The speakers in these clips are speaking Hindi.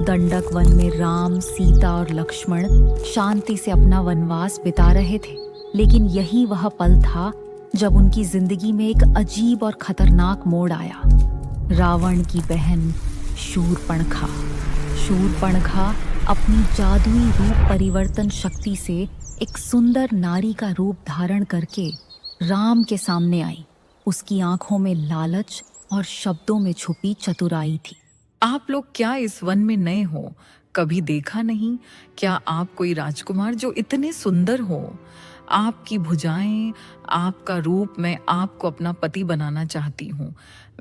दंडक वन में राम, सीता और लक्ष्मण शांति से अपना वनवास बिता रहे थे। लेकिन यही वह पल था जब उनकी जिंदगी में एक अजीब और खतरनाक मोड़ आया। रावण की बहन शूरपणखा। शूरपणखा अपनी जादुई रूप परिवर्तन शक्ति से एक सुंदर नारी का रूप धारण करके राम के सामने आई। उसकी आंखों में लालच और शब्दों में छुपी चतुराई थी। आप लोग क्या इस वन में नए हो? कभी देखा नहीं क्या आप कोई राजकुमार जो इतने सुंदर हो? आपकी भुजाएं, आपका रूप, मैं आपको अपना पति बनाना चाहती हूँ।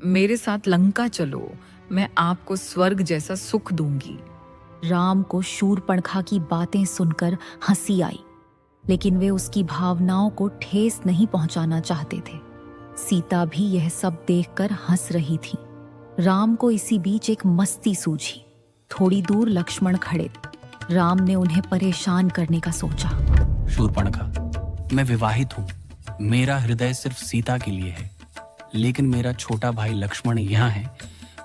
मेरे साथ लंका चलो, मैं आपको स्वर्ग जैसा सुख दूंगी। राम को शूरपणखा की बातें सुनकर हंसी आई, लेकिन वे उसकी भावनाओं को ठेस नहीं पहुंचाना चाहते थे। सीता भी यह सब देखकर हंस रही थी। राम को इसी बीच एक मस्ती सूझी। थोड़ी दूर लक्ष्मण खड़े थे। राम ने उन्हें परेशान करने का सोचा। शूरपणखा, मैं विवाहित हूँ। मेरा हृदय सिर्फ सीता के लिए है, लेकिन मेरा छोटा भाई लक्ष्मण यहाँ है।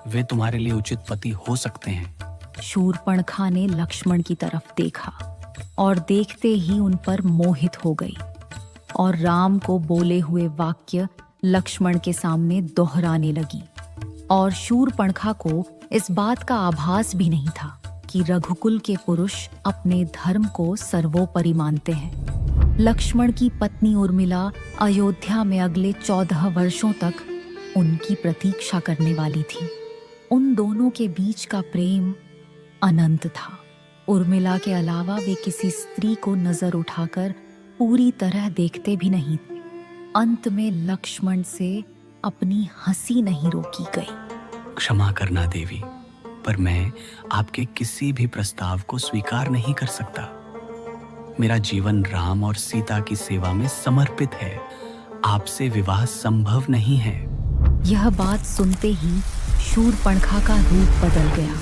वे तुम्हारे लिए उचित पति हो सकते हैं। शूरपणखा ने लक्ष्मण की तरफ देखा और देखते ही उन पर मोहित हो गई और राम को बोले हुए वाक्य लक्ष्मण के सामने दोहराने लगी। और शूरपणखा को इस बात का आभास भी नहीं था कि रघुकुल के पुरुष अपने धर्म को सर्वोपरि मानते हैं। लक्ष्मण की पत्नी उर्मिला अयोध्या में अगले 14 वर्षों तक उनकी प्रतीक्षा करने वाली थी। उन दोनों के बीच का प्रेम अनंत था। उर्मिला के अलावा वे किसी स्त्री को नजर उठाकर पूरी तरह देखते भी नहीं थे। अंत में लक्ष्मण से अपनी हंसी नहीं रोकी गई। क्षमा करना देवी, पर मैं आपके किसी भी प्रस्ताव को स्वीकार नहीं कर सकता। मेरा जीवन राम और सीता की सेवा में समर्पित है। आपसे विवाह संभव नहीं है। यह बात सुनते ही शूरपणखा का रूप बदल गया।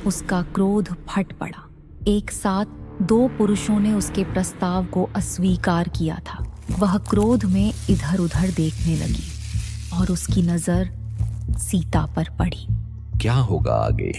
उसका क्रोध फट पड़ा। एक साथ 2 पुरुषों ने उसके प्रस्ताव को अस्वीकार किया था। वह क्रोध में इधर उधर देखने लगी और उसकी नजर सीता पर पड़ी। क्या होगा आगे?